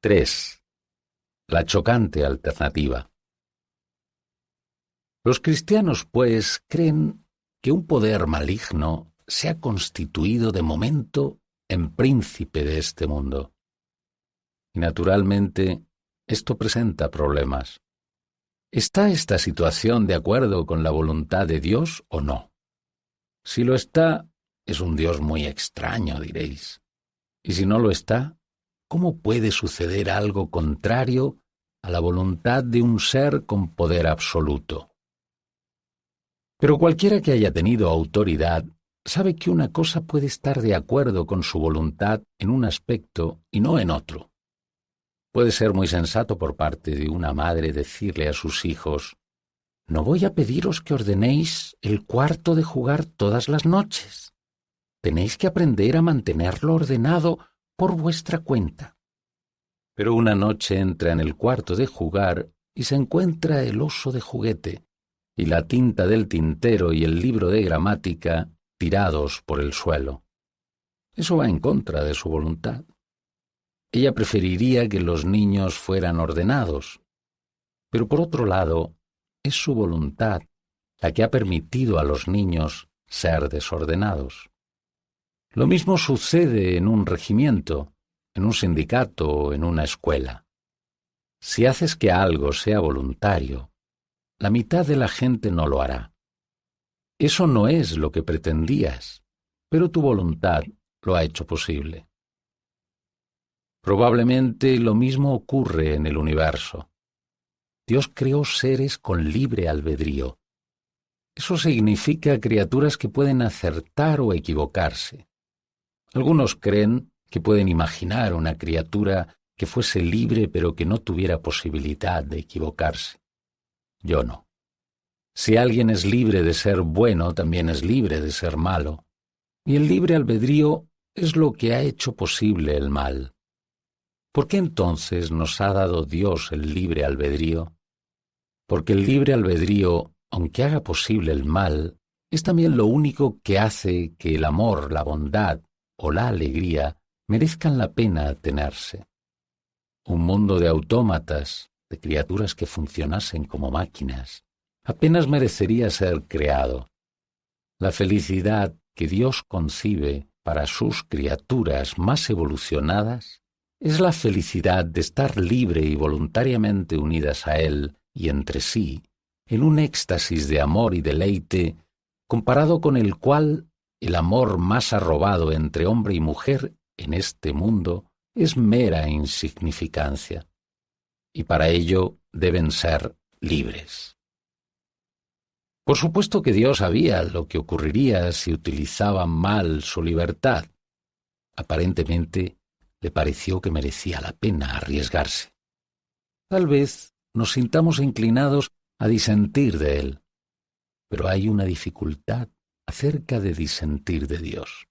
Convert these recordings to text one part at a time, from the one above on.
3. La chocante alternativa. Los cristianos, pues, creen que un poder maligno se ha constituido de momento en príncipe de este mundo. Y naturalmente, esto presenta problemas. ¿Está esta situación de acuerdo con la voluntad de Dios o no? Si lo está, es un Dios muy extraño, diréis. Y si no lo está, ¿cómo puede suceder algo contrario a la voluntad de un ser con poder absoluto? Pero cualquiera que haya tenido autoridad sabe que una cosa puede estar de acuerdo con su voluntad en un aspecto y no en otro. Puede ser muy sensato por parte de una madre decirle a sus hijos: «No voy a pediros que ordenéis el cuarto de jugar todas las noches. Tenéis que aprender a mantenerlo ordenado por vuestra cuenta». Pero una noche entra en el cuarto de jugar y se encuentra el oso de juguete, y la tinta del tintero y el libro de gramática tirados por el suelo. Eso va en contra de su voluntad. Ella preferiría que los niños fueran ordenados, pero por otro lado, es su voluntad la que ha permitido a los niños ser desordenados. Lo mismo sucede en un regimiento, en un sindicato o en una escuela. Si haces que algo sea voluntario, la mitad de la gente no lo hará. Eso no es lo que pretendías, pero tu voluntad lo ha hecho posible. Probablemente lo mismo ocurre en el universo. Dios creó seres con libre albedrío. Eso significa criaturas que pueden acertar o equivocarse. Algunos creen que pueden imaginar una criatura que fuese libre pero que no tuviera posibilidad de equivocarse. Yo no. Si alguien es libre de ser bueno, también es libre de ser malo. Y el libre albedrío es lo que ha hecho posible el mal. ¿Por qué entonces nos ha dado Dios el libre albedrío? Porque el libre albedrío, aunque haga posible el mal, es también lo único que hace que el amor, la bondad o la alegría merezcan la pena tenerse. Un mundo de autómatas, de criaturas que funcionasen como máquinas, apenas merecería ser creado. La felicidad que Dios concibe para sus criaturas más evolucionadas es la felicidad de estar libre y voluntariamente unidas a Él y entre sí, en un éxtasis de amor y deleite, comparado con el cual el amor más arrobado entre hombre y mujer en este mundo es mera insignificancia. Y para ello deben ser libres. Por supuesto que Dios sabía lo que ocurriría si utilizaban mal su libertad. Aparentemente, le pareció que merecía la pena arriesgarse. Tal vez nos sintamos inclinados a disentir de él, pero hay una dificultad acerca de disentir de Dios.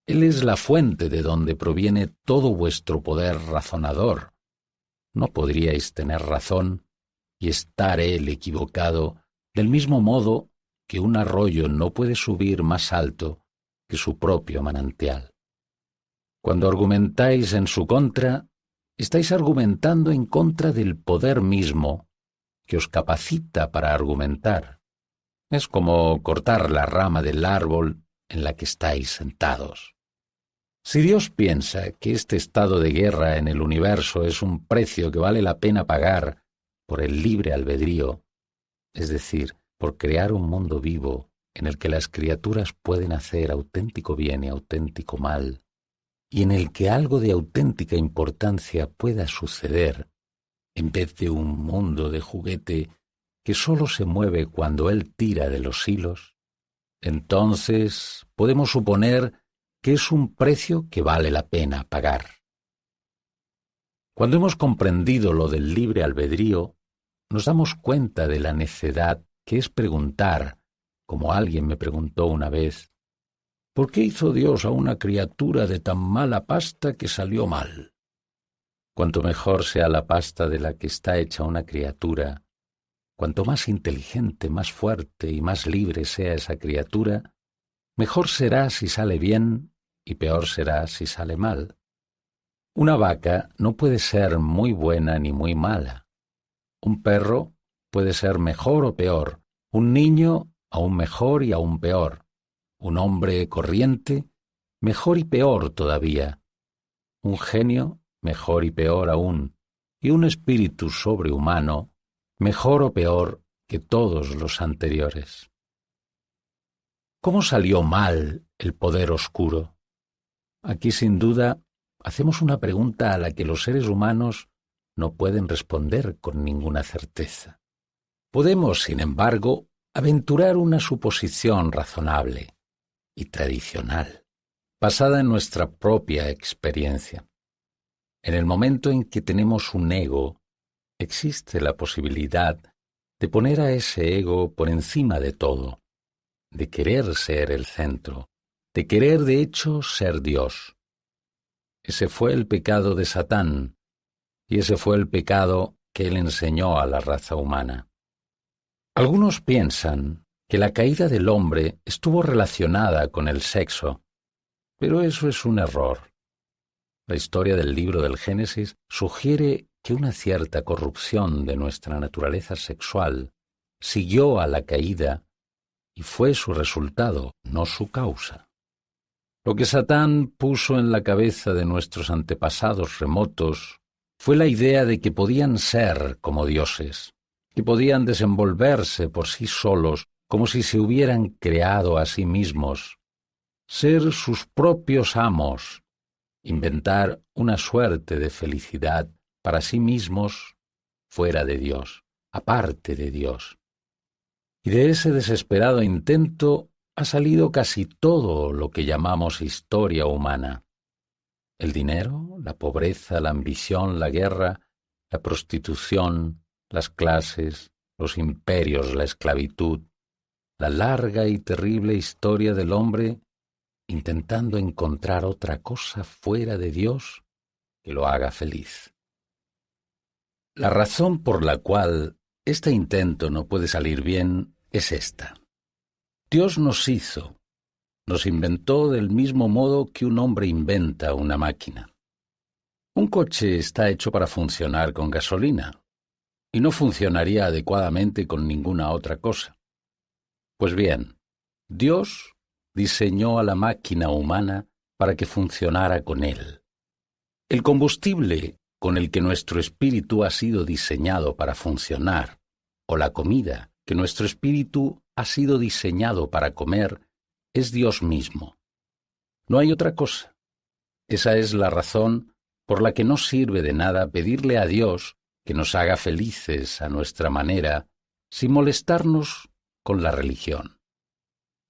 Él es la fuente de donde proviene todo vuestro poder razonador. No podríais tener razón y estar él equivocado, del mismo modo que un arroyo no puede subir más alto que su propio manantial. Cuando argumentáis en su contra, estáis argumentando en contra del poder mismo que os capacita para argumentar. Es como cortar la rama del árbol en la que estáis sentados. Si Dios piensa que este estado de guerra en el universo es un precio que vale la pena pagar por el libre albedrío, es decir, por crear un mundo vivo en el que las criaturas pueden hacer auténtico bien y auténtico mal, y en el que algo de auténtica importancia pueda suceder, en vez de un mundo de juguete que solo se mueve cuando él tira de los hilos, entonces podemos suponer que es un precio que vale la pena pagar. Cuando hemos comprendido lo del libre albedrío, nos damos cuenta de la necedad que es preguntar, como alguien me preguntó una vez: ¿por qué hizo Dios a una criatura de tan mala pasta que salió mal? Cuanto mejor sea la pasta de la que está hecha una criatura, cuanto más inteligente, más fuerte y más libre sea esa criatura, mejor será si sale bien y peor será si sale mal. Una vaca no puede ser muy buena ni muy mala. Un perro puede ser mejor o peor. Un niño aún mejor y aún peor. Un hombre corriente mejor y peor todavía. Un genio mejor y peor aún. Y un espíritu sobrehumano mejor o peor que todos los anteriores. ¿Cómo salió mal el poder oscuro? Aquí sin duda hacemos una pregunta a la que los seres humanos no pueden responder con ninguna certeza. Podemos, sin embargo, aventurar una suposición razonable y tradicional, basada en nuestra propia experiencia. En el momento en que tenemos un ego, existe la posibilidad de poner a ese ego por encima de todo, de querer ser el centro, de querer de hecho ser Dios. Ese fue el pecado de Satán, y ese fue el pecado que él enseñó a la raza humana. Algunos piensan que la caída del hombre estuvo relacionada con el sexo, pero eso es un error. La historia del libro del Génesis sugiere que una cierta corrupción de nuestra naturaleza sexual siguió a la caída y fue su resultado, no su causa. Lo que Satán puso en la cabeza de nuestros antepasados remotos fue la idea de que podían ser como dioses, que podían desenvolverse por sí solos como si se hubieran creado a sí mismos, ser sus propios amos, inventar una suerte de felicidad para sí mismos fuera de Dios, aparte de Dios. Y de ese desesperado intento ha salido casi todo lo que llamamos historia humana. El dinero, la pobreza, la ambición, la guerra, la prostitución, las clases, los imperios, la esclavitud, la larga y terrible historia del hombre intentando encontrar otra cosa fuera de Dios que lo haga feliz. La razón por la cual este intento no puede salir bien es esta. Dios nos hizo, nos inventó del mismo modo que un hombre inventa una máquina. Un coche está hecho para funcionar con gasolina y no funcionaría adecuadamente con ninguna otra cosa. Pues bien, Dios diseñó a la máquina humana para que funcionara con él. El combustible con el que nuestro espíritu ha sido diseñado para funcionar, o la comida que nuestro espíritu ha sido diseñado para comer, es Dios mismo. No hay otra cosa. Esa es la razón por la que no sirve de nada pedirle a Dios que nos haga felices a nuestra manera, sin molestarnos con la religión.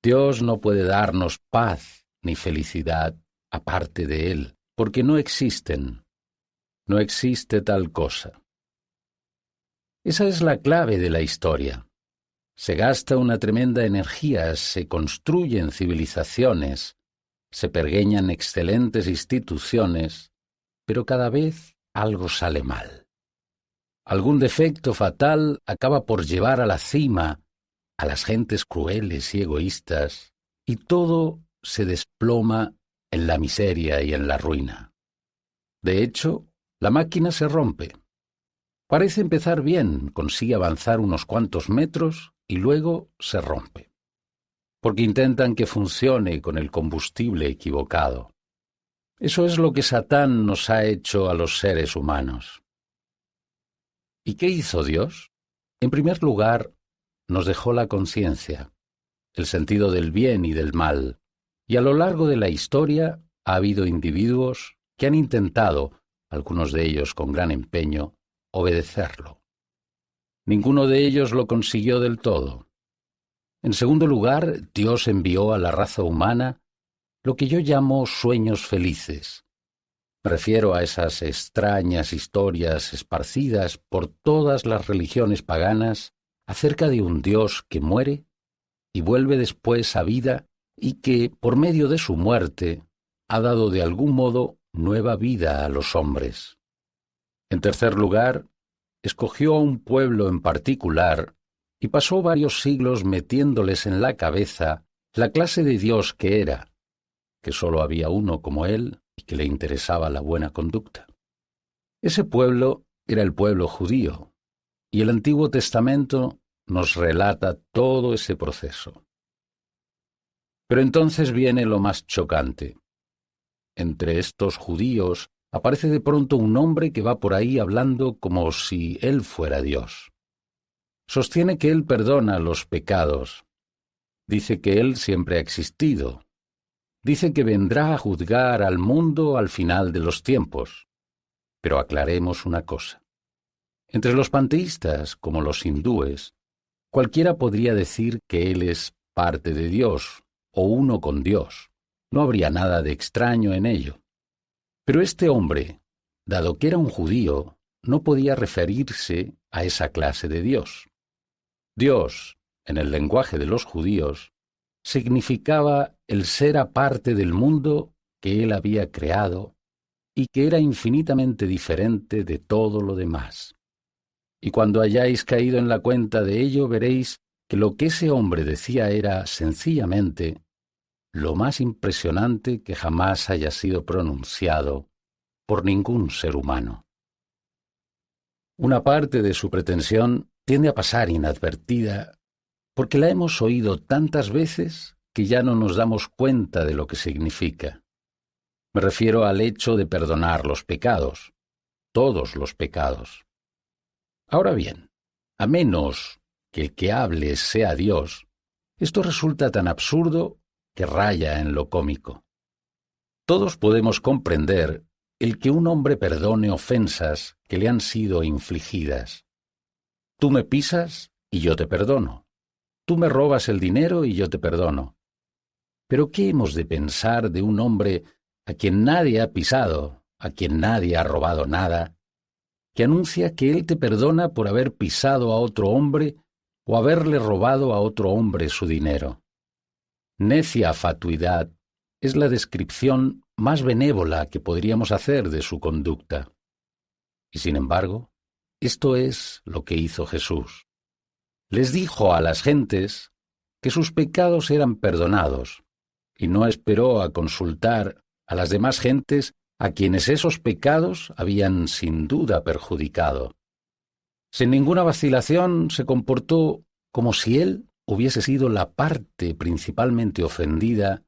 Dios no puede darnos paz ni felicidad aparte de Él, porque no existen. No existe tal cosa. Esa es la clave de la historia. Se gasta una tremenda energía, se construyen civilizaciones, se pergeñan excelentes instituciones, pero cada vez algo sale mal. Algún defecto fatal acaba por llevar a la cima a las gentes crueles y egoístas, y todo se desploma en la miseria y en la ruina. De hecho, la máquina se rompe. Parece empezar bien, consigue avanzar unos cuantos metros y luego se rompe, porque intentan que funcione con el combustible equivocado. Eso es lo que Satán nos ha hecho a los seres humanos. ¿Y qué hizo Dios? En primer lugar, nos dejó la conciencia, el sentido del bien y del mal, y a lo largo de la historia ha habido individuos que han intentado, algunos de ellos con gran empeño, obedecerlo. Ninguno de ellos lo consiguió del todo. En segundo lugar, Dios envió a la raza humana lo que yo llamo sueños felices. Me refiero a esas extrañas historias esparcidas por todas las religiones paganas acerca de un Dios que muere y vuelve después a vida y que, por medio de su muerte, ha dado de algún modo nueva vida a los hombres. En tercer lugar, escogió a un pueblo en particular y pasó varios siglos metiéndoles en la cabeza la clase de Dios que era, que sólo había uno como él y que le interesaba la buena conducta. Ese pueblo era el pueblo judío, y el Antiguo Testamento nos relata todo ese proceso. Pero entonces viene lo más chocante. Entre estos judíos aparece de pronto un hombre que va por ahí hablando como si él fuera Dios. Sostiene que él perdona los pecados. Dice que él siempre ha existido. Dice que vendrá a juzgar al mundo al final de los tiempos. Pero aclaremos una cosa. Entre los panteístas, como los hindúes, cualquiera podría decir que él es parte de Dios o uno con Dios. No habría nada de extraño en ello. Pero este hombre, dado que era un judío, no podía referirse a esa clase de Dios. Dios, en el lenguaje de los judíos, significaba el ser aparte del mundo que él había creado y que era infinitamente diferente de todo lo demás. Y cuando hayáis caído en la cuenta de ello, veréis que lo que ese hombre decía era, sencillamente, lo más impresionante que jamás haya sido pronunciado por ningún ser humano. Una parte de su pretensión tiende a pasar inadvertida porque la hemos oído tantas veces que ya no nos damos cuenta de lo que significa. Me refiero al hecho de perdonar los pecados, todos los pecados. Ahora bien, a menos que el que hable sea Dios, esto resulta tan absurdo que raya en lo cómico. Todos podemos comprender el que un hombre perdone ofensas que le han sido infligidas. Tú me pisas y yo te perdono. Tú me robas el dinero y yo te perdono. Pero ¿qué hemos de pensar de un hombre a quien nadie ha pisado, a quien nadie ha robado nada, que anuncia que él te perdona por haber pisado a otro hombre o haberle robado a otro hombre su dinero? Necia fatuidad es la descripción más benévola que podríamos hacer de su conducta. Y sin embargo, esto es lo que hizo Jesús. Les dijo a las gentes que sus pecados eran perdonados, y no esperó a consultar a las demás gentes a quienes esos pecados habían sin duda perjudicado. Sin ninguna vacilación se comportó como si él hubiese sido la parte principalmente ofendida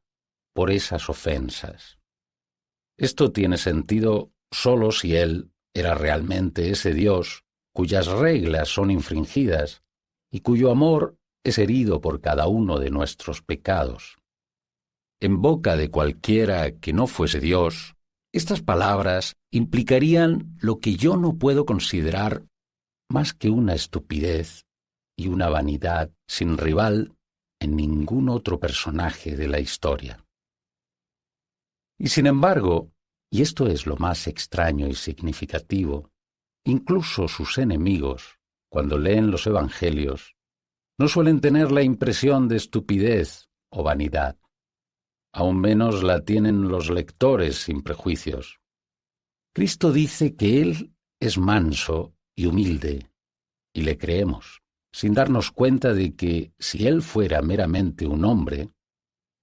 por esas ofensas. Esto tiene sentido solo si él era realmente ese Dios cuyas reglas son infringidas y cuyo amor es herido por cada uno de nuestros pecados. En boca de cualquiera que no fuese Dios, estas palabras implicarían lo que yo no puedo considerar más que una estupidez y una vanidad sin rival en ningún otro personaje de la historia. Y sin embargo, y esto es lo más extraño y significativo, incluso sus enemigos, cuando leen los evangelios, no suelen tener la impresión de estupidez o vanidad. Aún menos la tienen los lectores sin prejuicios. Cristo dice que Él es manso y humilde, y le creemos, sin darnos cuenta de que, si Él fuera meramente un hombre,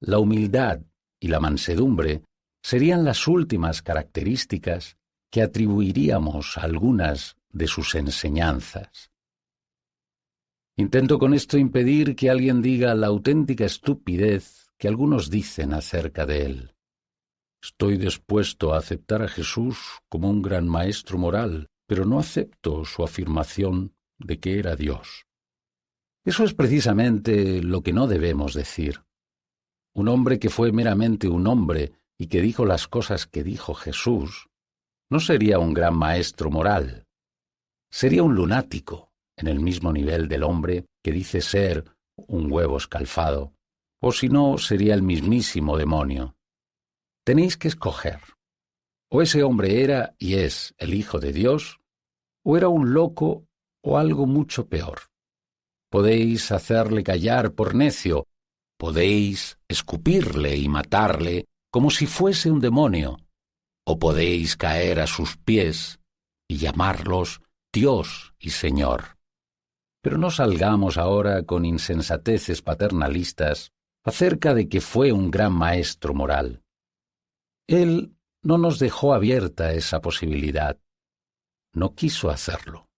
la humildad y la mansedumbre serían las últimas características que atribuiríamos a algunas de sus enseñanzas. Intento con esto impedir que alguien diga la auténtica estupidez que algunos dicen acerca de él. Estoy dispuesto a aceptar a Jesús como un gran maestro moral, pero no acepto su afirmación de que era Dios. Eso es precisamente lo que no debemos decir. Un hombre que fue meramente un hombre y que dijo las cosas que dijo Jesús, no sería un gran maestro moral. Sería un lunático, en el mismo nivel del hombre que dice ser un huevo escalfado, o si no, sería el mismísimo demonio. Tenéis que escoger. O ese hombre era y es el Hijo de Dios, o era un loco o algo mucho peor. Podéis hacerle callar por necio, podéis escupirle y matarle como si fuese un demonio, o podéis caer a sus pies y llamarlos Dios y Señor. Pero no salgamos ahora con insensateces paternalistas acerca de que fue un gran maestro moral. Él no nos dejó abierta esa posibilidad. No quiso hacerlo.